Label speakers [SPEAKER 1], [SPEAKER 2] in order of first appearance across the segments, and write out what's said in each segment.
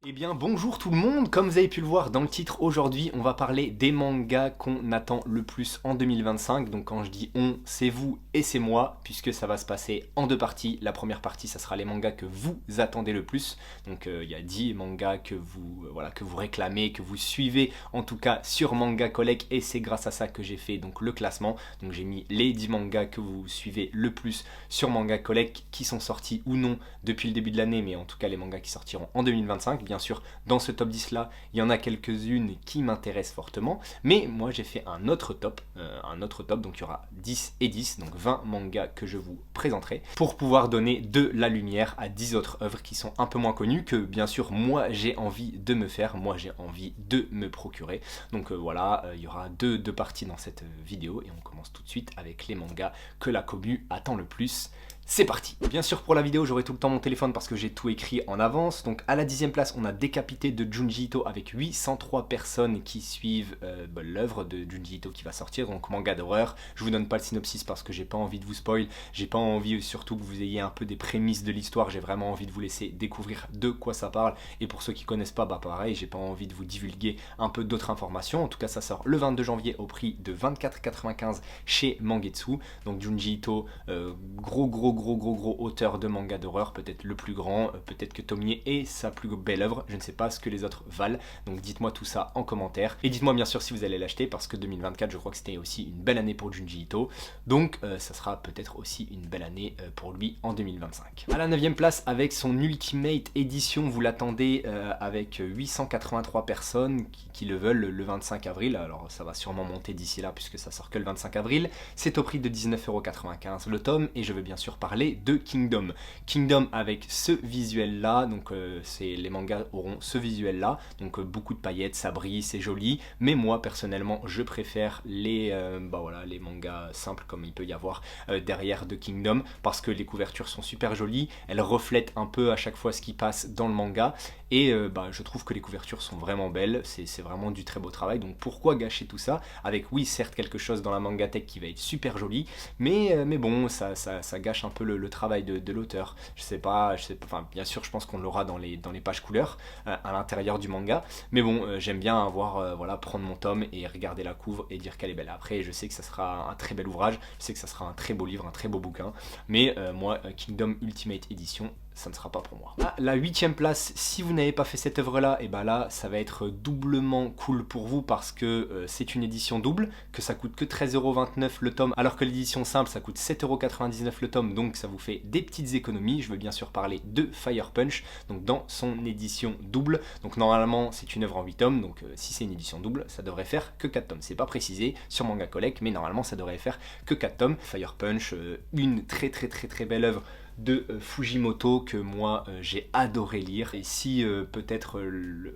[SPEAKER 1] Eh bien bonjour tout le monde, comme vous avez pu le voir dans le titre, aujourd'hui on va parler des mangas qu'on attend le plus en 2025. Donc quand je dis on, c'est vous et c'est moi, puisque ça va se passer en deux parties. La première partie, ça sera les mangas que vous attendez le plus. Donc il y a 10 mangas que vous réclamez, que vous suivez en tout cas sur Manga Collect, et c'est grâce à ça que j'ai fait donc le classement. Donc j'ai mis les 10 mangas que vous suivez le plus sur Manga Collect, qui sont sortis ou non depuis le début de l'année, mais en tout cas les mangas qui sortiront en 2025. Bien sûr, dans ce top 10 là, il y en a quelques-unes qui m'intéressent fortement, mais moi j'ai fait un autre top, donc il y aura 10 et 10, donc 20 mangas que je vous présenterai, pour pouvoir donner de la lumière à 10 autres œuvres qui sont un peu moins connues, que bien sûr moi j'ai envie de me faire, moi j'ai envie de me procurer. Donc voilà, il y aura deux parties dans cette vidéo, et on commence tout de suite avec les mangas que la commu attend le plus. C'est parti. Bien sûr, pour la vidéo, j'aurai tout le temps mon téléphone parce que j'ai tout écrit en avance. Donc à la 10e place, on a Décapité de Junji Ito avec 803 personnes qui suivent l'œuvre de Junji Ito qui va sortir, donc manga d'horreur. Je vous donne pas le synopsis parce que j'ai pas envie de vous spoil, j'ai pas envie surtout que vous ayez un peu des prémices de l'histoire, j'ai vraiment envie de vous laisser découvrir de quoi ça parle. Et pour ceux qui connaissent pas, bah pareil, j'ai pas envie de vous divulguer un peu d'autres informations. En tout cas, ça sort le 22 janvier au prix de 24,95 chez Mangetsu. Donc Junji Ito, gros auteur de manga d'horreur, peut-être le plus grand, peut-être que Tomie est sa plus belle œuvre, je ne sais pas ce que les autres valent, donc dites-moi tout ça en commentaire, et dites-moi bien sûr si vous allez l'acheter, parce que 2024 je crois que c'était aussi une belle année pour Junji Ito, donc ça sera peut-être aussi une belle année pour lui en 2025. À la 9e place, avec son Ultimate édition, vous l'attendez avec 883 personnes qui le veulent le 25 avril, alors ça va sûrement monter d'ici là puisque ça sort que le 25 avril, c'est au prix de 19,95€ le tome, et je veux bien sûr parler de Kingdom. Kingdom avec ce visuel là, donc les mangas auront ce visuel là, donc beaucoup de paillettes, ça brille, c'est joli, mais moi personnellement je préfère les mangas simples comme il peut y avoir derrière de Kingdom, parce que les couvertures sont super jolies, elles reflètent un peu à chaque fois ce qui passe dans le manga, et je trouve que les couvertures sont vraiment belles, c'est vraiment du très beau travail, donc pourquoi gâcher tout ça avec, oui certes, quelque chose dans la mangatech qui va être super joli, mais bon, ça gâche un peu le travail de l'auteur. Je sais pas, enfin bien sûr je pense qu'on l'aura dans les pages couleurs à l'intérieur du manga, mais bon, j'aime bien avoir prendre mon tome et regarder la couve et dire qu'elle est belle. Après je sais que ça sera un très bel ouvrage, je sais que ça sera un très beau livre, un très beau bouquin, mais moi Kingdom Ultimate Edition, ça ne sera pas pour moi. À la 8e place, si vous n'avez pas fait cette œuvre là, et là ça va être doublement cool pour vous, parce que c'est une édition double, que ça coûte que 13,29€ le tome, alors que l'édition simple ça coûte 7,99€ le tome, donc ça vous fait des petites économies. Je veux bien sûr parler de Fire Punch, donc dans son édition double. Donc normalement c'est une œuvre en 8 tomes, donc si c'est une édition double, ça devrait faire que 4 tomes. C'est pas précisé sur Manga Collect, mais normalement ça devrait faire que 4 tomes. Fire Punch, une très belle œuvre de Fujimoto que moi j'ai adoré lire, et si peut-être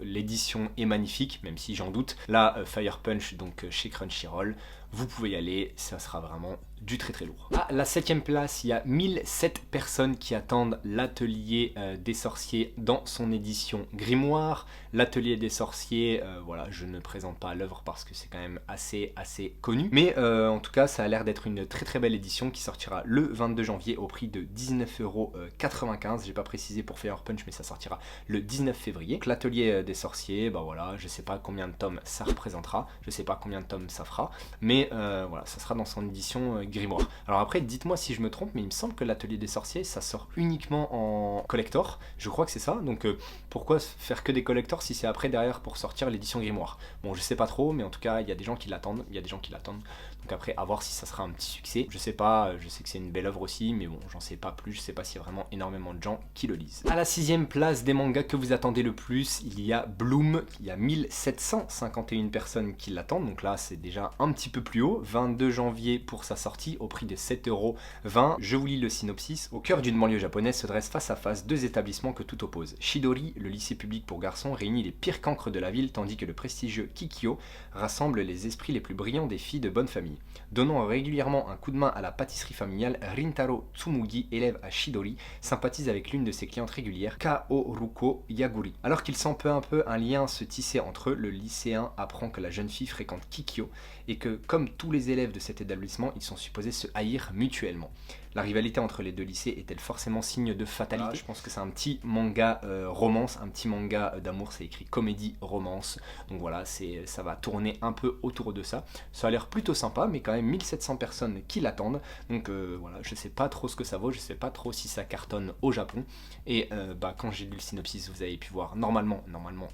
[SPEAKER 1] l'édition est magnifique, même si j'en doute, là Fire Punch donc chez Crunchyroll, vous pouvez y aller, ça sera vraiment du très lourd. À la 7e place, il y a 1007 personnes qui attendent l'Atelier des Sorciers dans son édition Grimoire. L'Atelier des Sorciers, voilà, je ne présente pas l'œuvre parce que c'est quand même assez connu, mais en tout cas ça a l'air d'être une très belle édition qui sortira le 22 janvier au prix de 19,95€. J'ai pas précisé pour Fire Punch, mais ça sortira le 19 février. Donc l'Atelier des Sorciers, voilà, je sais pas combien de tomes ça représentera, je sais pas combien de tomes ça fera, mais voilà, ça sera dans son édition Grimoire. Alors après, dites-moi si je me trompe, mais il me semble que l'Atelier des Sorciers, ça sort uniquement en collector, je crois que c'est ça, donc pourquoi faire que des collectors si c'est après derrière pour sortir l'édition Grimoire? Bon, je sais pas trop, mais en tout cas, il y a des gens qui l'attendent, donc après, à voir si ça sera un petit succès, je sais pas, je sais que c'est une belle œuvre aussi, mais bon, j'en sais pas plus, je sais pas s'il y a vraiment énormément de gens qui le lisent. À la 6e place des mangas que vous attendez le plus, il y a Bloom, il y a 1751 personnes qui l'attendent, donc là c'est déjà un petit peu plus haut, 22 janvier pour sa sortie au prix de 7,20€. Je vous lis le synopsis. Au cœur d'une banlieue japonaise se dressent face à face deux établissements que tout oppose. Shidori, le lycée public pour garçons, réunit les pires cancres de la ville, tandis que le prestigieux Kikyo rassemble les esprits les plus brillants des filles de bonne famille. Donnant régulièrement un coup de main à la pâtisserie familiale, Rintaro Tsumugi, élève à Shidori, sympathise avec l'une de ses clientes régulières, Kaoruko Yaguri. Alors qu'il sent peu à peu un lien se tisser entre eux, le lycéen apprend que la jeune fille fréquente Kikyo et que, comme tous les élèves de cet établissement, ils sont supposés se haïr mutuellement. La rivalité entre les deux lycées est-elle forcément signe de fatalité? Je pense que c'est un petit manga romance, un petit manga d'amour, c'est écrit comédie romance. Donc voilà, ça va tourner un peu autour de ça. Ça a l'air plutôt sympa, mais quand même 1700 personnes qui l'attendent. Donc voilà, je sais pas trop ce que ça vaut, je sais pas trop si ça cartonne au Japon. Et quand j'ai lu le synopsis, vous avez pu voir normalement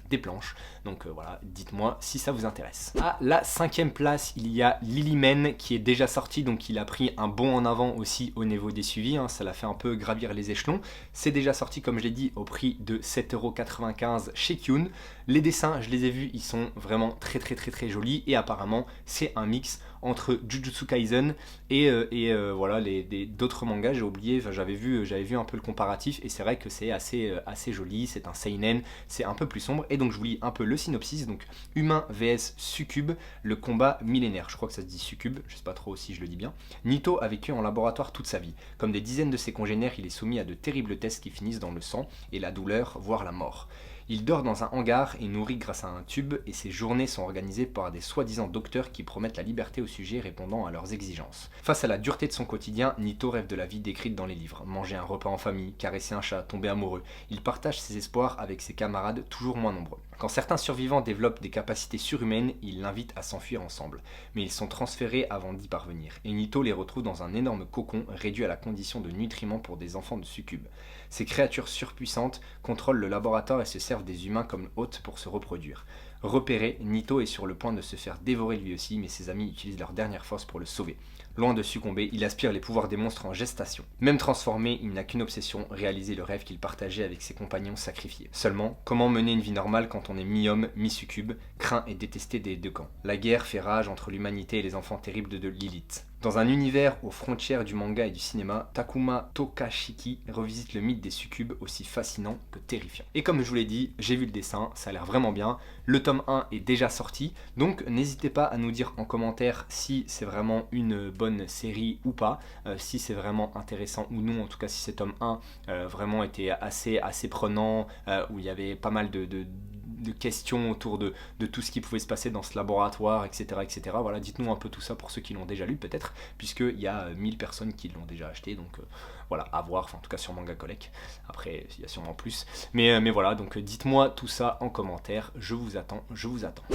[SPEAKER 1] des planches. Donc voilà, dites-moi si ça vous intéresse. À la 5e place, il y a Lilymen qui est déjà sorti, donc il a pris un bond en avant aussi au niveau des suivis, hein, ça l'a fait un peu gravir les échelons. C'est déjà sorti, comme je l'ai dit, au prix de 7,95€ chez Kyun. Les dessins, je les ai vus, ils sont vraiment très jolis et apparemment c'est un mix entre Jujutsu Kaisen et voilà d'autres mangas. J'ai oublié, enfin, j'avais vu un peu le comparatif et c'est vrai que c'est assez joli. C'est un seinen, c'est un peu plus sombre et donc je vous lis un peu le synopsis. Donc humain vs succube, le combat millénaire. Je crois que ça se dit succube, je sais pas trop si je le dis bien. Nito a vécu en laboratoire toute sa vie. Comme des dizaines de ses congénères, il est soumis à de terribles tests qui finissent dans le sang et la douleur, voire la mort. Il dort dans un hangar et nourrit grâce à un tube et ses journées sont organisées par des soi-disant docteurs qui promettent la liberté aux sujets répondant à leurs exigences. Face à la dureté de son quotidien, Nito rêve de la vie décrite dans les livres. Manger un repas en famille, caresser un chat, tomber amoureux. Il partage ses espoirs avec ses camarades toujours moins nombreux. Quand certains survivants développent des capacités surhumaines, ils l'invitent à s'enfuir ensemble. Mais ils sont transférés avant d'y parvenir. Et Nito les retrouve dans un énorme cocon réduit à la condition de nutriments pour des enfants de succubes. Ces créatures surpuissantes contrôlent le laboratoire et se servent des humains comme hôtes pour se reproduire. Repéré, Nito est sur le point de se faire dévorer lui aussi, mais ses amis utilisent leur dernière force pour le sauver. Loin de succomber, il aspire les pouvoirs des monstres en gestation. Même transformé, il n'a qu'une obsession, réaliser le rêve qu'il partageait avec ses compagnons sacrifiés. Seulement, comment mener une vie normale quand on est mi-homme, mi-succube, craint et détesté des deux camps? La guerre fait rage entre l'humanité et les enfants terribles de Lilith. Dans un univers aux frontières du manga et du cinéma, Takuma Tokashiki revisite le mythe des succubes aussi fascinant que terrifiant. Et comme je vous l'ai dit, j'ai vu le dessin, ça a l'air vraiment bien. Le tome 1 est déjà sorti, donc n'hésitez pas à nous dire en commentaire si c'est vraiment une bonne série ou pas, si c'est vraiment intéressant ou non, en tout cas si ce tome 1 vraiment était assez prenant, où il y avait pas mal de questions autour de tout ce qui pouvait se passer dans ce laboratoire, etc. Voilà, dites-nous un peu tout ça pour ceux qui l'ont déjà lu peut-être, puisqu'il y a 1000 personnes qui l'ont déjà acheté, donc voilà, à voir, enfin en tout cas sur Manga Collect, après il y a sûrement plus, mais voilà, donc dites-moi tout ça en commentaire, je vous attends.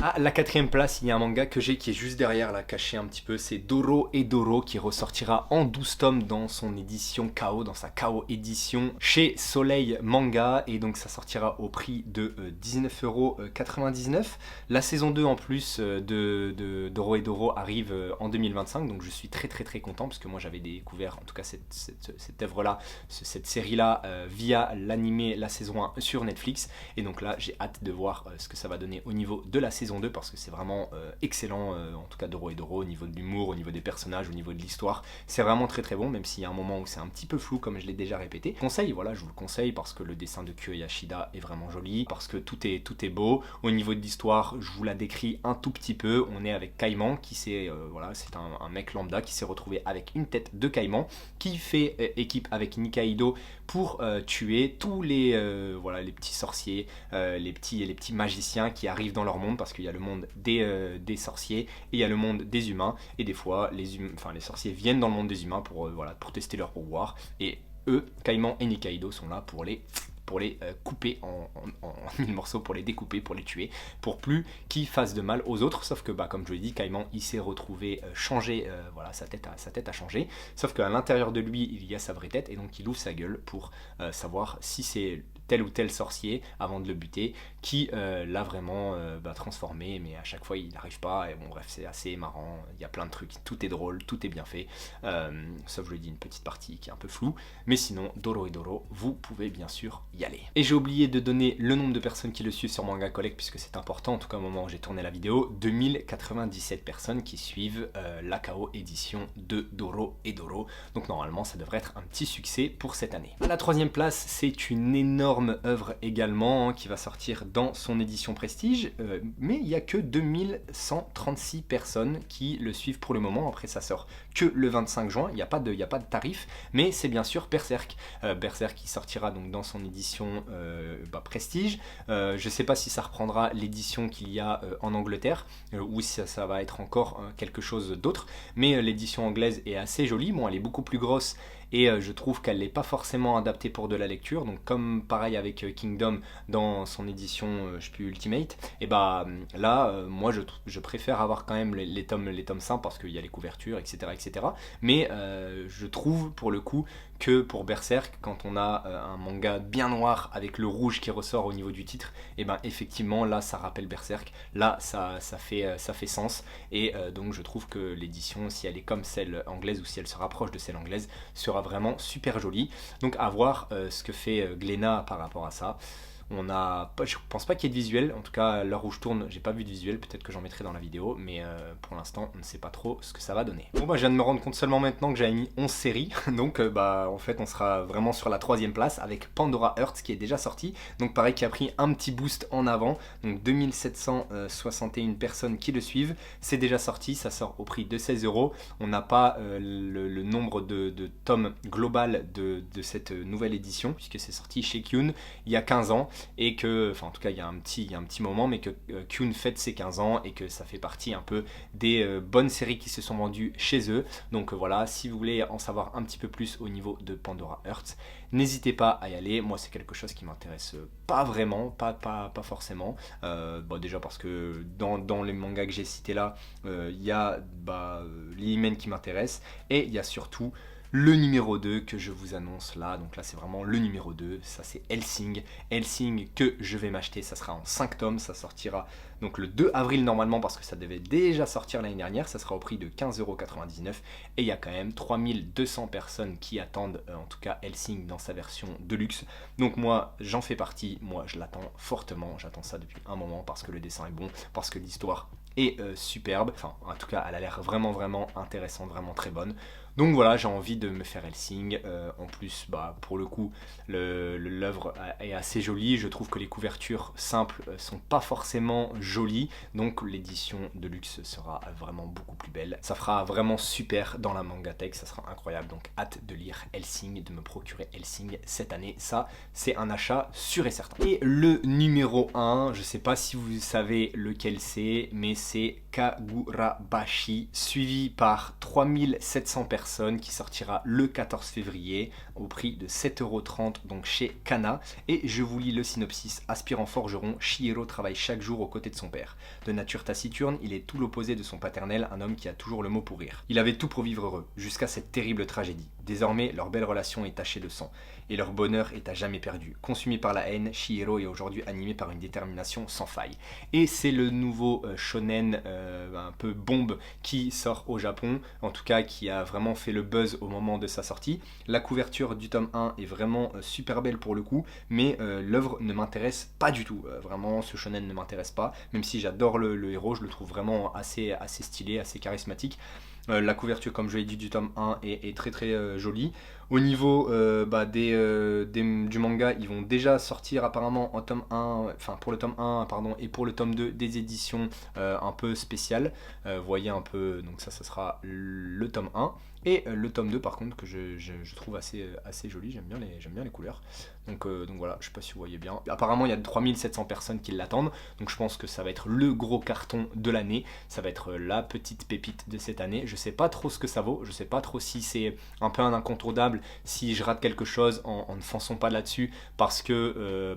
[SPEAKER 1] À la 4e place, il y a un manga que j'ai qui est juste derrière, là, caché un petit peu, c'est Doro et Doro, qui ressortira en 12 tomes dans son édition KO, dans sa KO édition, chez Soleil Manga, et donc ça sortira au prix de 19,99€. La saison 2 en plus de Doro et Doro arrive en 2025, donc je suis très content, parce que moi j'avais découvert en tout cas cette œuvre-là, cette série-là, via l'animé, la saison 1 sur Netflix, et donc là j'ai hâte de voir ce que ça va donner au niveau de la saison 2, parce que c'est vraiment excellent, en tout cas Doro et Doro, au niveau de l'humour, au niveau des personnages, au niveau de l'histoire, c'est vraiment très bon, même s'il y a un moment où c'est un petit peu flou, comme je l'ai déjà répété. Conseil, voilà, je vous le conseille, parce que le dessin de Kyo Yashida est vraiment joli, parce que tout est beau. Au niveau de l'histoire, je vous la décris un tout petit peu. On est avec Kaiman, qui voilà, c'est un mec lambda qui s'est retrouvé avec une tête de Kaiman, qui fait équipe avec Nikaido pour tuer tous les petits sorciers, les petits magiciens qui arrivent dans leur monde, parce qu'il y a le monde des sorciers et il y a le monde des humains, et des fois les sorciers viennent dans le monde des humains pour tester leur pouvoir, et eux, Kaiman et Nikaido, sont là pour les couper en 1000 morceaux, pour les découper, pour les tuer, pour plus qu'ils fassent de mal aux autres. Sauf que, comme je vous l'ai dit, Kaiman, il s'est retrouvé changé, sa tête a changé, sauf qu'à l'intérieur de lui, il y a sa vraie tête, et donc il ouvre sa gueule pour savoir si c'est tel ou tel sorcier, avant de le buter, qui l'a vraiment transformé, mais à chaque fois il n'arrive pas, et bon bref, c'est assez marrant, il y a plein de trucs, tout est drôle, tout est bien fait, sauf je lui dis une petite partie qui est un peu floue, mais sinon Doro et Doro, vous pouvez bien sûr y aller. Et j'ai oublié de donner le nombre de personnes qui le suivent sur Manga Collect, puisque c'est important, en tout cas au moment où j'ai tourné la vidéo, 2097 personnes qui suivent la KO édition de Doro et Doro, donc normalement ça devrait être un petit succès pour cette année. À la 3e place, c'est une énorme œuvre également, qui va sortir dans son édition Prestige, mais il n'y a que 2136 personnes qui le suivent pour le moment. Après ça sort que le 25 juin, il n'y a pas de tarif, mais c'est bien sûr Berserk. Berserk qui sortira donc dans son édition Prestige. Je ne sais pas si ça reprendra l'édition qu'il y a en Angleterre, ou si ça va être encore quelque chose d'autre, mais l'édition anglaise est assez jolie. Bon, elle est beaucoup plus grosse et je trouve qu'elle n'est pas forcément adaptée pour de la lecture. Donc comme pareil avec Kingdom dans son édition je sais plus Ultimate, et bah là moi je préfère avoir quand même les tomes simples parce qu'il y a les couvertures, etc. Mais je trouve pour le coup que pour Berserk, quand on a un manga bien noir avec le rouge qui ressort au niveau du titre, et ben effectivement là ça rappelle Berserk, là ça fait sens, et donc je trouve que l'édition, si elle est comme celle anglaise ou si elle se rapproche de celle anglaise, sera vraiment super jolie. Donc à voir ce que fait Glénat par rapport à ça. Je pense pas qu'il y ait de visuel, en tout cas à l'heure où je tourne j'ai pas vu de visuel, peut-être que j'en mettrai dans la vidéo, mais pour l'instant on ne sait pas trop ce que ça va donner. Bon bah je viens de me rendre compte seulement maintenant que j'avais mis 11 séries, donc bah en fait on sera vraiment sur la 3ème place avec Pandora Hearts qui est déjà sorti, donc pareil qui a pris un petit boost en avant, donc 2761 personnes qui le suivent, c'est déjà sorti, ça sort au prix de 16 €, on n'a pas le nombre de tomes global de cette nouvelle édition, puisque c'est sorti chez Kyun il y a 15 ans, et que, enfin en tout cas il y a un petit moment, mais que Kyun fête ses 15 ans et que ça fait partie un peu des bonnes séries qui se sont vendues chez eux. Donc voilà, si vous voulez en savoir un petit peu plus au niveau de Pandora Hearts, n'hésitez pas à y aller. Moi c'est quelque chose qui m'intéresse pas vraiment, pas forcément. Bon, déjà parce que dans les mangas que j'ai cités là, il y a l'Imen qui m'intéresse, et il y a surtout le numéro 2 que je vous annonce là. Donc là c'est vraiment le numéro 2, ça c'est Hellsing que je vais m'acheter, ça sera en 5 tomes, ça sortira donc le 2 avril normalement parce que ça devait déjà sortir l'année dernière, ça sera au prix de 15,99 €, et il y a quand même 3200 personnes qui attendent en tout cas Hellsing dans sa version de luxe. Donc moi j'en fais partie, moi je l'attends fortement, j'attends ça depuis un moment parce que le dessin est bon, parce que l'histoire est superbe, enfin en tout cas elle a l'air vraiment intéressante, vraiment très bonne. Donc voilà, j'ai envie de me faire Hellsing. En plus, bah, pour le coup, l'œuvre est assez jolie. Je trouve que les couvertures simples sont pas forcément jolies. Donc l'édition de luxe sera vraiment beaucoup plus belle. Ça fera vraiment super dans la Mangatech, ça sera incroyable. Donc hâte de lire Hellsing, de me procurer Hellsing cette année. Ça, c'est un achat sûr et certain. Et le numéro 1, je sais pas si vous savez lequel c'est, mais c'est Kagurabashi, suivi par 3700 personnes, qui sortira le 14 février au prix de 7,30 € donc chez Kana. Et je vous lis le synopsis. Aspirant forgeron, Chihiro travaille chaque jour aux côtés de son père. De nature taciturne, il est tout l'opposé de son paternel, un homme qui a toujours le mot pour rire. Il avait tout pour vivre heureux, jusqu'à cette terrible tragédie. Désormais, leur belle relation est tachée de sang, et leur bonheur est à jamais perdu. Consumé par la haine, Chihiro est aujourd'hui animé par une détermination sans faille. Et c'est le nouveau shonen un peu bombe qui sort au Japon, en tout cas qui a vraiment fait le buzz au moment de sa sortie. La couverture du tome 1 est vraiment super belle pour le coup, mais l'œuvre ne m'intéresse pas du tout. Vraiment, ce shonen ne m'intéresse pas, même si j'adore le héros, je le trouve vraiment assez stylé, assez charismatique. La couverture, comme je l'ai dit, du tome 1 est très jolie. Au niveau du manga, ils vont déjà sortir apparemment en tome 1, enfin pour le tome 1 pardon, et pour le tome 2 des éditions un peu spéciales. Voyez un peu, donc ça sera le tome 1. Et le tome 2 par contre que je trouve assez joli, j'aime bien les couleurs. Donc voilà, je sais pas si vous voyez bien. Apparemment il y a 3700 personnes qui l'attendent, donc je pense que ça va être le gros carton de l'année. Ça va être la petite pépite de cette année. Je sais pas trop ce que ça vaut, je sais pas trop si c'est un peu un incontournable, si je rate quelque chose en ne fonçant pas là-dessus, parce que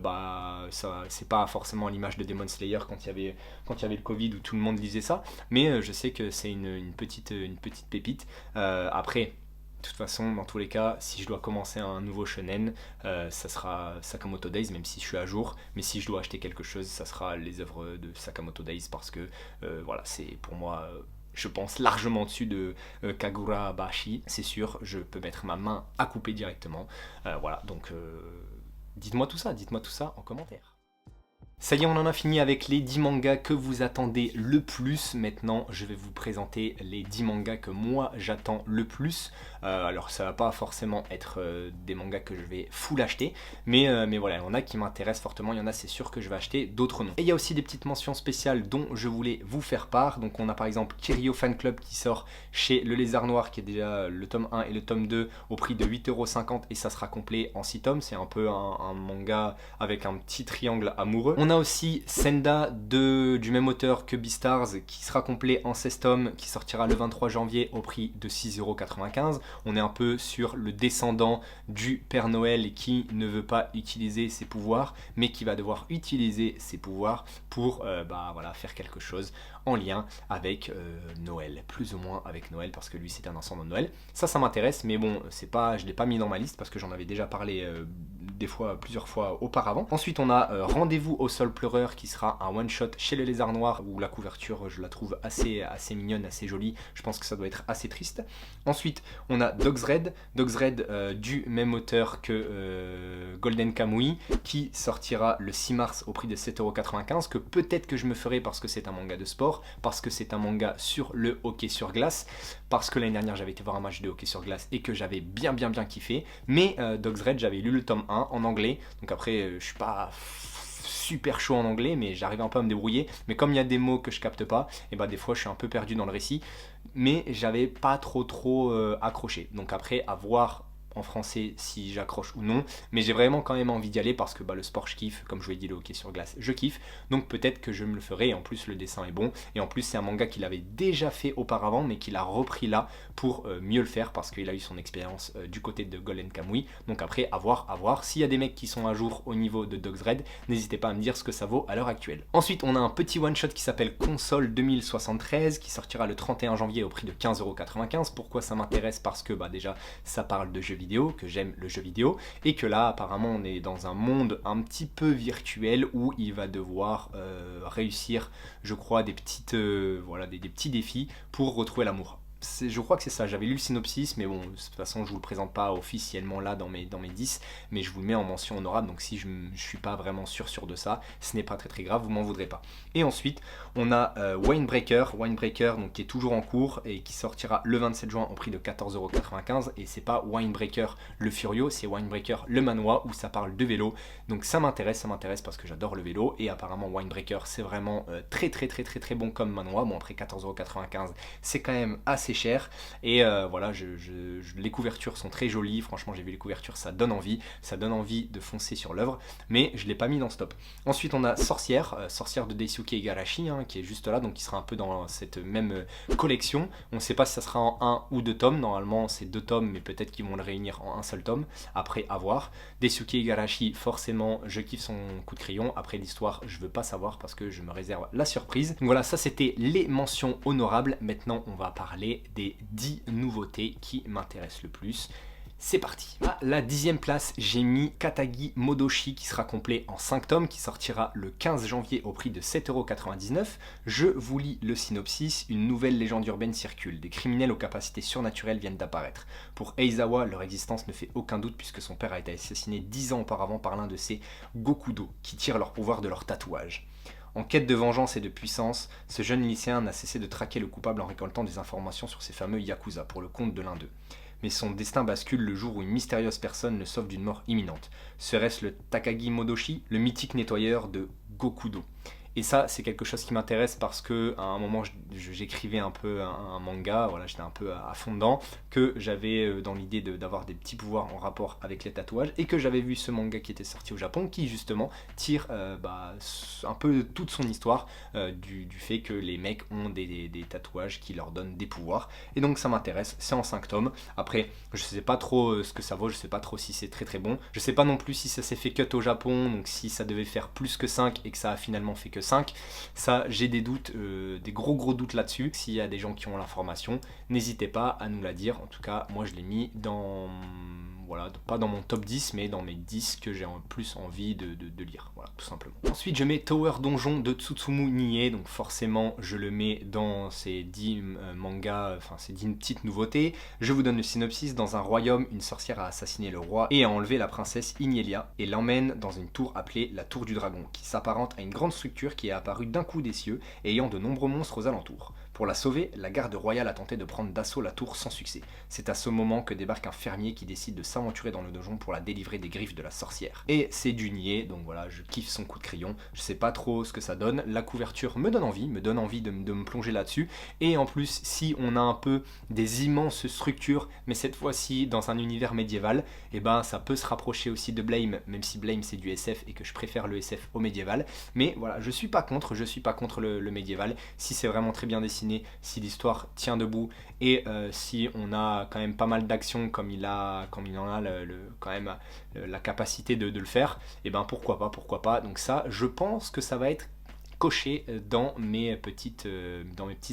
[SPEAKER 1] ça c'est pas forcément l'image de Demon Slayer quand il y avait le Covid où tout le monde lisait ça, mais je sais que c'est une petite pépite. Après, de toute façon, dans tous les cas, si je dois commencer un nouveau shonen, ça sera Sakamoto Days, même si je suis à jour. Mais si je dois acheter quelque chose, ça sera les œuvres de Sakamoto Days, parce que voilà, c'est pour moi, je pense, largement au-dessus de Kagurabashi. C'est sûr, je peux mettre ma main à couper directement. Voilà, donc dites-moi tout ça en commentaire. Ça y est, on en a fini avec les 10 mangas que vous attendez le plus. Maintenant, je vais vous présenter les 10 mangas que moi j'attends le plus. Alors, ça va pas forcément être des mangas que je vais full acheter, mais voilà, il y en a qui m'intéressent fortement, il y en a c'est sûr que je vais acheter, d'autres non. Et il y a aussi des petites mentions spéciales dont je voulais vous faire part. Donc on a par exemple Kirio Fan Club qui sort chez Le Lézard Noir, qui est déjà le tome 1 et le tome 2 au prix de 8,50 € et ça sera complet en 6 tomes. C'est un peu un manga avec un petit triangle amoureux. On On a aussi Senda du même auteur que Beastars qui sera complet en 16 tomes, qui sortira le 23 janvier au prix de 6,95 €. On est un peu sur le descendant du Père Noël qui ne veut pas utiliser ses pouvoirs, mais qui va devoir utiliser ses pouvoirs pour voilà, faire quelque chose en lien avec Noël, plus ou moins avec Noël, parce que lui c'est un ensemble de Noël. Ça m'intéresse, mais bon, je ne l'ai pas mis dans ma liste parce que j'en avais déjà parlé plusieurs fois auparavant. Ensuite on a Rendez-vous au sol pleureur qui sera un one shot chez le Lézard Noir, où la couverture je la trouve assez mignonne, assez jolie. Je pense que ça doit être assez triste. Ensuite on a Dogs Red du même auteur que Golden Kamuy, qui sortira le 6 mars au prix de 7,95 €, que peut-être que je me ferai parce que c'est un manga de sport, parce que c'est un manga sur le hockey sur glace, parce que l'année dernière j'avais été voir un match de hockey sur glace et que j'avais bien kiffé. Mais Dogs Red, j'avais lu le tome 1 en anglais, donc après je suis pas super chaud en anglais, mais j'arrive un peu à me débrouiller. Mais comme il y a des mots que je capte pas, et des fois je suis un peu perdu dans le récit, mais j'avais pas trop accroché. Donc après, à voir en français si j'accroche ou non, mais j'ai vraiment quand même envie d'y aller parce que le sport je kiffe, comme je vous l'ai dit, le hockey sur glace je kiffe, donc peut-être que je me le ferai. Et en plus le dessin est bon, et en plus c'est un manga qu'il avait déjà fait auparavant mais qu'il a repris là pour mieux le faire parce qu'il a eu son expérience du côté de Golden Kamuy. Donc après à voir, s'il y a des mecs qui sont à jour au niveau de Dogs Red, n'hésitez pas à me dire ce que ça vaut à l'heure actuelle. Ensuite on a un petit one shot qui s'appelle Console 2073 qui sortira le 31 janvier au prix de 15,95 €. Pourquoi ça m'intéresse? Parce que déjà ça parle de jeux vidéo, que j'aime le jeu vidéo, et que là apparemment on est dans un monde un petit peu virtuel où il va devoir réussir, je crois, des petits défis pour retrouver l'amour. Je crois que c'est ça, j'avais lu le synopsis, mais bon, de toute façon je vous le présente pas officiellement là dans mes 10, mais je vous le mets en mention honorable, donc si je suis pas vraiment sûr de ça, ce n'est pas très grave, vous m'en voudrez pas. Et ensuite, on a Winebreaker, donc, qui est toujours en cours et qui sortira le 27 juin au prix de 14,95 €, et c'est pas Winebreaker le Furio, c'est Winebreaker le Manoir, où ça parle de vélo, donc ça m'intéresse parce que j'adore le vélo, et apparemment Winebreaker c'est vraiment très bon comme Manoir. Bon après 14,95 € c'est quand même assez cher, et voilà, les couvertures sont très jolies, franchement j'ai vu les couvertures, ça donne envie de foncer sur l'œuvre, mais je l'ai pas mis dans ce top. Ensuite on a Sorcière de Daisuke Igarashi, qui est juste là, donc qui sera un peu dans cette même collection. On ne sait pas si ça sera en 1 ou 2 tomes, normalement c'est 2 tomes, mais peut-être qu'ils vont le réunir en un seul tome, après à voir. Daisuke Igarashi, forcément je kiffe son coup de crayon, après l'histoire je veux pas savoir parce que je me réserve la surprise. Donc voilà, ça c'était les mentions honorables. Maintenant on va parler des 10 nouveautés qui m'intéressent le plus. C'est parti. À la 10e place, j'ai mis Katagi Modoshi qui sera complet en 5 tomes, qui sortira le 15 janvier au prix de 7,99 €. Je vous lis le synopsis. Une nouvelle légende urbaine circule. Des criminels aux capacités surnaturelles viennent d'apparaître. Pour Eizawa, leur existence ne fait aucun doute puisque son père a été assassiné 10 ans auparavant par l'un de ces Gokudo qui tirent leur pouvoir de leur tatouage. En quête de vengeance et de puissance, ce jeune lycéen n'a cessé de traquer le coupable en récoltant des informations sur ces fameux Yakuza pour le compte de l'un d'eux. Mais son destin bascule le jour où une mystérieuse personne le sauve d'une mort imminente. Serait-ce le Takagi Modoshi, le mythique nettoyeur de Gokudo? Et ça, c'est quelque chose qui m'intéresse parce que à un moment, j'écrivais un peu un manga, voilà, j'étais un peu à fond dedans, que j'avais dans l'idée d'avoir des petits pouvoirs en rapport avec les tatouages, et que j'avais vu ce manga qui était sorti au Japon, qui justement tire un peu toute son histoire du fait que les mecs ont des tatouages qui leur donnent des pouvoirs. Et donc ça m'intéresse, c'est en 5 tomes. Après, je sais pas trop ce que ça vaut, je sais pas trop si c'est très bon. Je sais pas non plus si ça s'est fait cut au Japon, donc si ça devait faire plus que 5 et que ça a finalement fait que 5, ça j'ai des doutes, des gros doutes là-dessus. S'il y a des gens qui ont l'information, n'hésitez pas à nous la dire. En tout cas, moi je l'ai mis dans, voilà, pas dans mon top 10, mais dans mes 10 que j'ai plus envie de lire, voilà, tout simplement. Ensuite je mets Tower Donjon de Tsutsumu Nie, donc forcément je le mets dans ces 10 mangas, enfin ces 10 petites nouveautés. Je vous donne le synopsis. Dans un royaume, une sorcière a assassiné le roi et a enlevé la princesse Ignelia et l'emmène dans une tour appelée la Tour du Dragon, qui s'apparente à une grande structure qui est apparue d'un coup des cieux et ayant de nombreux monstres aux alentours. Pour la sauver, la garde royale a tenté de prendre d'assaut la tour sans succès. C'est à ce moment que débarque un fermier qui décide de s'aventurer dans le donjon pour la délivrer des griffes de la sorcière. Et c'est du niais, donc voilà, je kiffe son coup de crayon. Je sais pas trop ce que ça donne. La couverture me donne envie de me plonger là-dessus. Et en plus, si on a un peu des immenses structures, mais cette fois-ci dans un univers médiéval, et ben ça peut se rapprocher aussi de Blame, même si Blame c'est du SF et que je préfère le SF au médiéval. Mais voilà, je suis pas contre le médiéval. Si c'est vraiment très bien dessiné, si l'histoire tient debout et si on a quand même pas mal d'action comme il en a quand même la capacité de le faire, et ben pourquoi pas. Donc ça, je pense que ça va être coché dans mes petits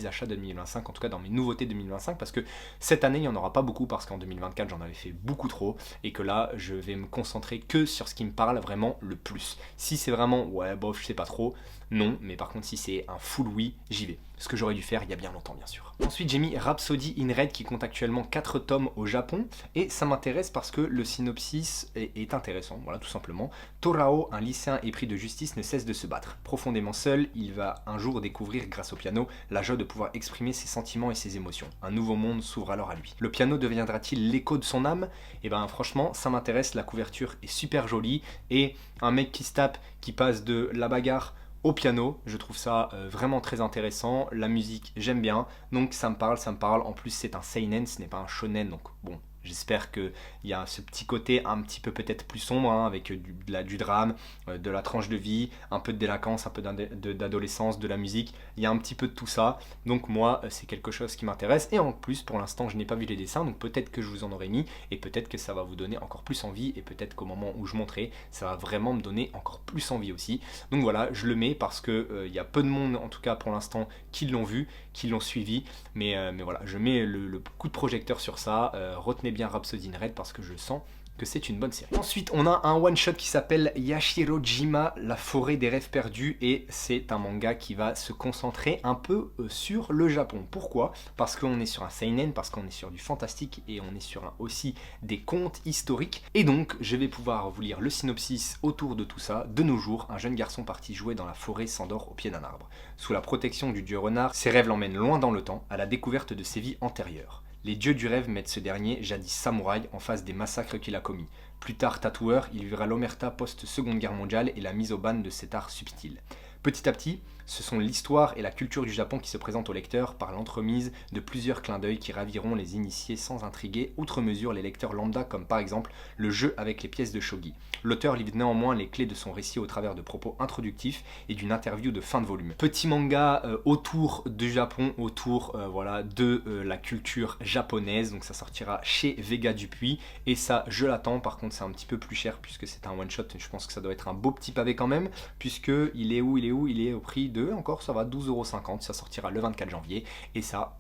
[SPEAKER 1] achats de 2025, en tout cas dans mes nouveautés 2025, parce que cette année il n'y en aura pas beaucoup, parce qu'en 2024 j'en avais fait beaucoup trop, et que là je vais me concentrer que sur ce qui me parle vraiment le plus. Si c'est vraiment ouais bof je sais pas trop, non, mais par contre si c'est un full oui, j'y vais. Ce que j'aurais dû faire il y a bien longtemps bien sûr. Ensuite j'ai mis Rhapsody in Red qui compte actuellement 4 tomes au Japon, et ça m'intéresse parce que le synopsis est intéressant, voilà tout simplement. Torao, un lycéen épris de justice, ne cesse de se battre. Profondément seul, il va un jour découvrir grâce au piano la joie de pouvoir exprimer ses sentiments et ses émotions. Un nouveau monde s'ouvre alors à lui. Le piano deviendra-t-il l'écho de son âme? Et ben franchement ça m'intéresse, la couverture est super jolie, et un mec qui se tape, qui passe de la bagarre au piano, je trouve ça vraiment très intéressant. La musique, j'aime bien, donc ça me parle. En plus, c'est un seinen, ce n'est pas un shonen, donc bon, j'espère qu'il y a ce petit côté un petit peu peut-être plus sombre, hein, avec du drame, de la tranche de vie, un peu de délinquance, un peu d'adolescence, de la musique. Il y a un petit peu de tout ça, donc moi, c'est quelque chose qui m'intéresse. Et en plus, pour l'instant, je n'ai pas vu les dessins, donc peut-être que je vous en aurai mis, et peut-être que ça va vous donner encore plus envie, et peut-être qu'au moment où je montrerai, ça va vraiment me donner encore plus envie aussi. Donc voilà, je le mets parce que y a peu de monde, en tout cas pour l'instant, qui l'ont vu, qui l'ont suivi, mais voilà, je mets le coup de projecteur sur ça. Retenez bien Rhapsody in Red parce que je sens que c'est une bonne série. Ensuite, on a un one-shot qui s'appelle Yashirojima, la forêt des rêves perdus, et c'est un manga qui va se concentrer un peu sur le Japon. Pourquoi? Parce qu'on est sur un seinen, parce qu'on est sur du fantastique, et on est sur aussi des contes historiques, et donc je vais pouvoir vous lire le synopsis autour de tout ça. De nos jours, un jeune garçon parti jouer dans la forêt s'endort au pied d'un arbre. Sous la protection du dieu renard, ses rêves l'emmènent loin dans le temps, à la découverte de ses vies antérieures. Les dieux du rêve mettent ce dernier, jadis samouraï, en face des massacres qu'il a commis. Plus tard tatoueur, il vivra l'omerta post-Seconde Guerre mondiale et la mise au ban de cet art subtil. Petit à petit, ce sont l'histoire et la culture du Japon qui se présentent au lecteur par l'entremise de plusieurs clins d'œil qui raviront les initiés sans intriguer outre mesure les lecteurs lambda, comme par exemple le jeu avec les pièces de shogi. L'auteur livre néanmoins les clés de son récit au travers de propos introductifs et d'une interview de fin de volume. Petit manga autour du Japon, autour voilà, de la culture japonaise, donc ça sortira chez Vega Dupuis, et ça je l'attends. Par contre c'est un petit peu plus cher puisque c'est un one shot, je pense que ça doit être un beau petit pavé quand même, puisque il est au prix de, encore ça va, 12,50 €, ça sortira le 24 janvier, et ça,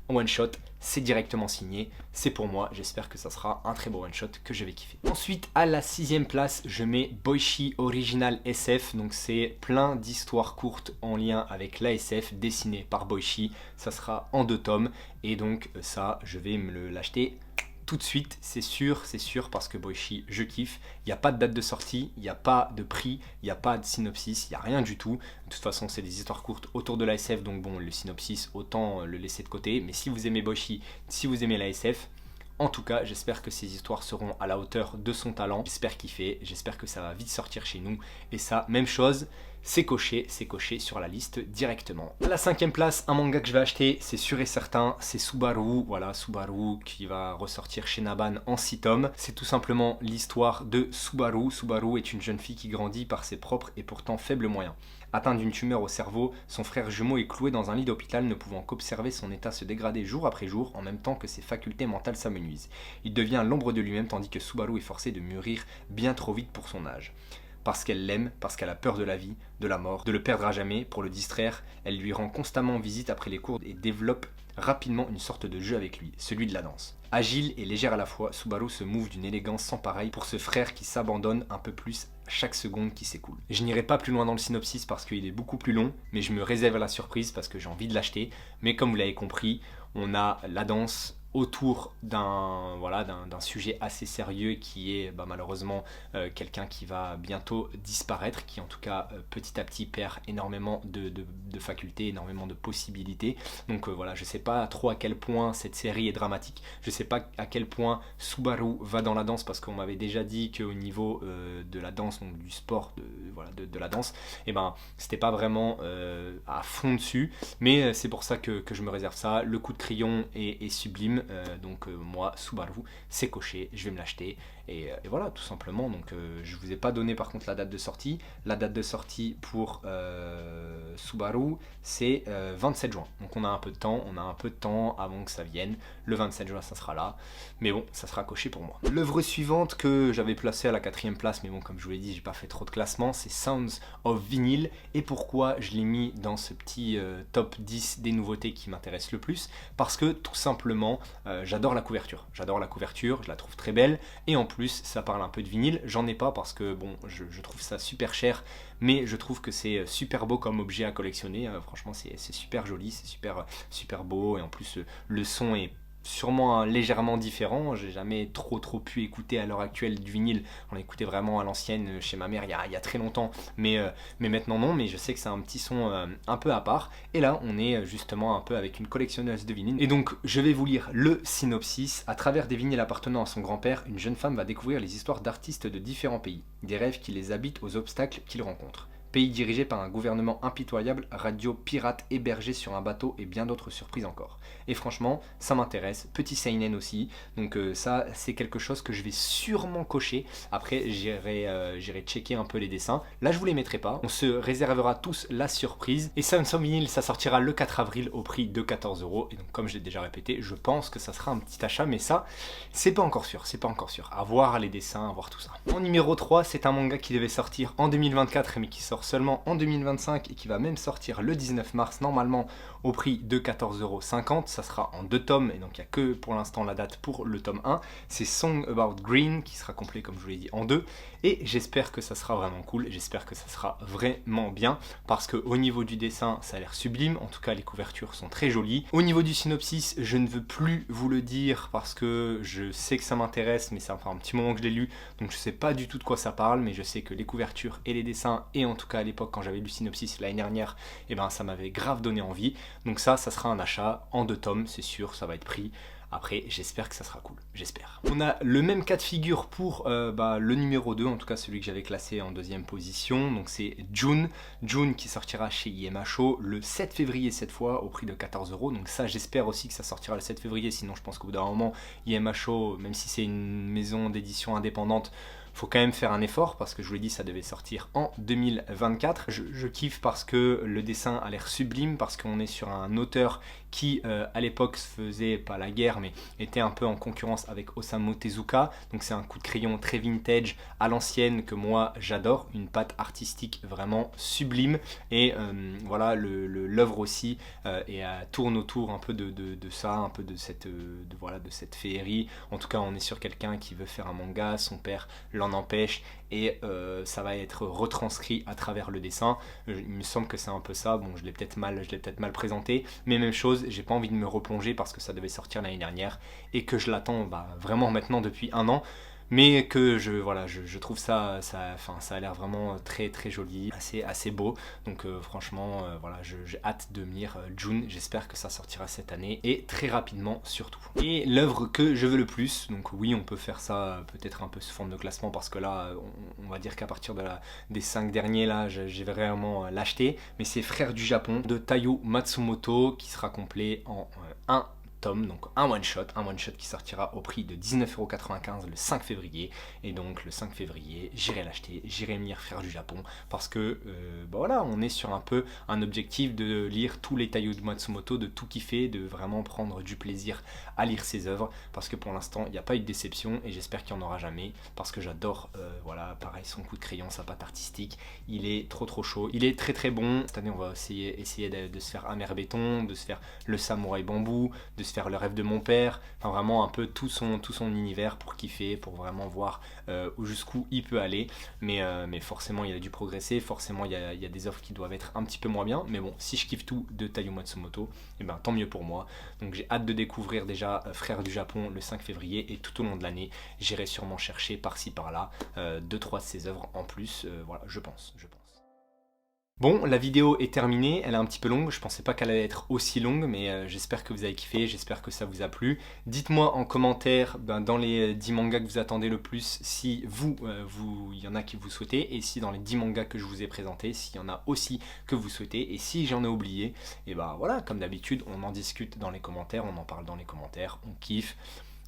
[SPEAKER 1] one shot, c'est directement signé, c'est pour moi, j'espère que ça sera un très beau one shot que je vais kiffer. Ensuite, à la 6ème place, je mets Boichi Original SF, donc c'est plein d'histoires courtes en lien avec l'ASF dessinées par Boichi, ça sera en 2 tomes, et donc ça, je vais me l'acheter tout de suite, c'est sûr, parce que Boichi, je kiffe. Il n'y a pas de date de sortie, il n'y a pas de prix, il n'y a pas de synopsis, il n'y a rien du tout. De toute façon, c'est des histoires courtes autour de l'ASF, donc bon, le synopsis, autant le laisser de côté. Mais si vous aimez Boichi, si vous aimez l'ASF, en tout cas, j'espère que ces histoires seront à la hauteur de son talent. J'espère kiffer, j'espère que ça va vite sortir chez nous. Et ça, même chose, c'est coché sur la liste directement. À la 5ème place, un manga que je vais acheter, c'est sûr et certain, c'est Subaru. Voilà, Subaru qui va ressortir chez Naban en 6 tomes. C'est tout simplement l'histoire de Subaru. Subaru est une jeune fille qui grandit par ses propres et pourtant faibles moyens. Atteint d'une tumeur au cerveau, son frère jumeau est cloué dans un lit d'hôpital, ne pouvant qu'observer son état se dégrader jour après jour, en même temps que ses facultés mentales s'amenuisent. Il devient l'ombre de lui-même tandis que Subaru est forcé de mûrir bien trop vite pour son âge. Parce qu'elle l'aime, parce qu'elle a peur de la vie, de la mort, de le perdre à jamais. Pour le distraire, elle lui rend constamment visite après les cours et développe rapidement une sorte de jeu avec lui, celui de la danse. Agile et légère à la fois, Subaru se mouve d'une élégance sans pareil pour ce frère qui s'abandonne un peu plus chaque seconde qui s'écoule. Je n'irai pas plus loin dans le synopsis parce qu'il est beaucoup plus long, mais je me réserve la surprise parce que j'ai envie de l'acheter. Mais comme vous l'avez compris, on a la danse, autour d'un sujet assez sérieux qui est malheureusement quelqu'un qui va bientôt disparaître, qui en tout cas petit à petit perd énormément de facultés, énormément de possibilités. Donc voilà, je sais pas trop à quel point cette série est dramatique, je sais pas à quel point Subaru va dans la danse, parce qu'on m'avait déjà dit qu'au niveau de la danse, donc du sport, de la danse, et c'était pas vraiment à fond dessus, mais c'est pour ça que je me réserve ça. Le coup de crayon est sublime. Donc moi, Subaru, c'est coché, je vais me l'acheter et voilà, tout simplement. Donc je vous ai pas donné par contre la date de sortie. La date de sortie pour Subaru, c'est 27 juin. Donc on a un peu de temps avant que ça vienne. Le 27 juin, ça sera là. Mais bon, ça sera coché pour moi. L'œuvre suivante que j'avais placée à la 4e place, mais bon, comme je vous l'ai dit, j'ai pas fait trop de classement, c'est Sounds of Vinyl. Et pourquoi je l'ai mis dans ce petit top 10 des nouveautés qui m'intéressent le plus? Parce que tout simplement, j'adore la couverture, je la trouve très belle, et en plus ça parle un peu de vinyle. J'en ai pas parce que bon, je trouve ça super cher, mais je trouve que c'est super beau comme objet à collectionner. Franchement c'est super joli, c'est super beau, et en plus le son est sûrement légèrement différent. J'ai jamais trop pu écouter à l'heure actuelle du vinyle. On écoutait vraiment à l'ancienne chez ma mère il y a très longtemps, mais maintenant non. Mais je sais que c'est un petit son un peu à part, et là on est justement un peu avec une collectionneuse de vinyle. Et donc je vais vous lire le synopsis. À travers des vinyles appartenant à son grand-père, une jeune femme va découvrir les histoires d'artistes de différents pays, des rêves qui les habitent aux obstacles qu'ils rencontrent. Pays dirigé par un gouvernement impitoyable, radio pirate hébergé sur un bateau et bien d'autres surprises encore. Et franchement, ça m'intéresse. Petit seinen aussi. Donc ça, c'est quelque chose que je vais sûrement cocher. Après, j'irai checker un peu les dessins. Là, je vous les mettrai pas. On se réservera tous la surprise. Et Sounds of Vinyl, ça sortira le 4 avril au prix de 14 €. Et donc, comme je l'ai déjà répété, je pense que ça sera un petit achat. Mais ça, c'est pas encore sûr. À voir les dessins, à voir tout ça. En numéro 3, c'est un manga qui devait sortir en 2024, mais qui sort seulement en 2025 et qui va même sortir le 19 mars normalement au prix de 14,50 €. Ça sera en 2 tomes, et donc il n'y a que pour l'instant la date pour le tome 1. C'est Song About Green qui sera complet, comme je vous l'ai dit, en 2, et j'espère que ça sera vraiment cool, j'espère que ça sera vraiment bien, parce que au niveau du dessin ça a l'air sublime, en tout cas les couvertures sont très jolies. Au niveau du synopsis, je ne veux plus vous le dire parce que je sais que ça m'intéresse, mais ça fait un petit moment que je l'ai lu, donc je sais pas du tout de quoi ça parle, mais je sais que les couvertures et les dessins, et en tout cas à l'époque quand j'avais lu le synopsis l'année dernière, ça m'avait grave donné envie. Donc ça sera un achat en 2 tomes, c'est sûr, ça va être pris. Après, j'espère que ça sera cool, j'espère. On a le même cas de figure pour le numéro 2, en tout cas celui que j'avais classé en 2e position. Donc c'est June qui sortira chez IMHO le 7 février cette fois, au prix de 14 €. Donc ça, j'espère aussi que ça sortira le 7 février, sinon je pense qu'au bout d'un moment, IMHO, même si c'est une maison d'édition indépendante, faut quand même faire un effort, parce que je vous l'ai dit, ça devait sortir en 2024. Je kiffe parce que le dessin a l'air sublime, parce qu'on est sur un auteur qui à l'époque se faisait pas la guerre, mais était un peu en concurrence avec Osamu Tezuka. Donc c'est un coup de crayon très vintage à l'ancienne que moi j'adore, une patte artistique vraiment sublime. Et voilà, l'œuvre aussi tourne autour un peu de ça, un peu de cette féerie. En tout cas, on est sur quelqu'un qui veut faire un manga, son père l'en empêche, et ça va être retranscrit à travers le dessin. Il me semble que c'est un peu ça. Bon, je l'ai peut-être mal présenté, mais même chose, j'ai pas envie de me replonger parce que ça devait sortir l'année dernière et que je l'attends vraiment maintenant depuis 1 an. Mais que je trouve ça a l'air vraiment très très joli, assez beau. Donc franchement, j'ai hâte de me lire June. J'espère que ça sortira cette année, et très rapidement surtout. Et l'œuvre que je veux le plus, donc oui, on peut faire ça peut-être un peu sous forme de classement, parce que là, on va dire qu'à partir des 5 derniers, là, j'ai vraiment l'acheter. Mais c'est Frères du Japon de Taiyo Matsumoto, qui sera complet en 1 tome, donc un one shot qui sortira au prix de 19,95 € le 5 février. Et donc le 5 février, j'irai l'acheter, j'irai me lire Frères du Japon, parce que on est sur un peu un objectif de lire tous les Taiyo Matsumoto, de tout kiffer, de vraiment prendre du plaisir à lire ses œuvres, parce que pour l'instant il n'y a pas eu de déception, et j'espère qu'il n'y en aura jamais, parce que j'adore pareil, son coup de crayon, sa patte artistique, il est trop chaud, il est très très bon. Cette année on va essayer de se faire Amer Béton, de se faire le Samouraï Bambou, de puisse faire le rêve de mon père, enfin vraiment un peu tout son univers pour kiffer, pour vraiment voir jusqu'où il peut aller. Mais forcément il a dû progresser, forcément il y a des offres qui doivent être un petit peu moins bien, mais bon, si je kiffe tout de Taiyo Matsumoto, et ben tant mieux pour moi. Donc j'ai hâte de découvrir déjà Frères du Japon le 5 février, et tout au long de l'année j'irai sûrement chercher par-ci par-là 2-3 de ses œuvres en plus, voilà, je pense. Bon, la vidéo est terminée, elle est un petit peu longue, je pensais pas qu'elle allait être aussi longue, mais j'espère que vous avez kiffé, j'espère que ça vous a plu. Dites-moi en commentaire, dans les 10 mangas que vous attendez le plus, si il y en a qui vous souhaitez, et si dans les 10 mangas que je vous ai présentés, s'il y en a aussi que vous souhaitez, et si j'en ai oublié, et bah voilà, comme d'habitude, on en discute dans les commentaires, on en parle dans les commentaires, on kiffe.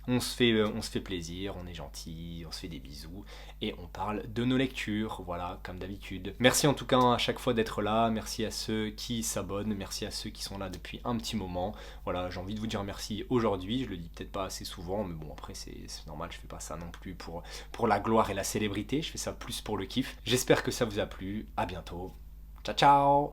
[SPEAKER 1] On se fait plaisir, on est gentil, on se fait des bisous et on parle de nos lectures, voilà, comme d'habitude. Merci en tout cas à chaque fois d'être là, merci à ceux qui s'abonnent, merci à ceux qui sont là depuis un petit moment. Voilà, j'ai envie de vous dire merci aujourd'hui, je le dis peut-être pas assez souvent, mais bon après c'est normal, je fais pas ça non plus pour la gloire et la célébrité, je fais ça plus pour le kiff. J'espère que ça vous a plu, à bientôt, ciao ciao.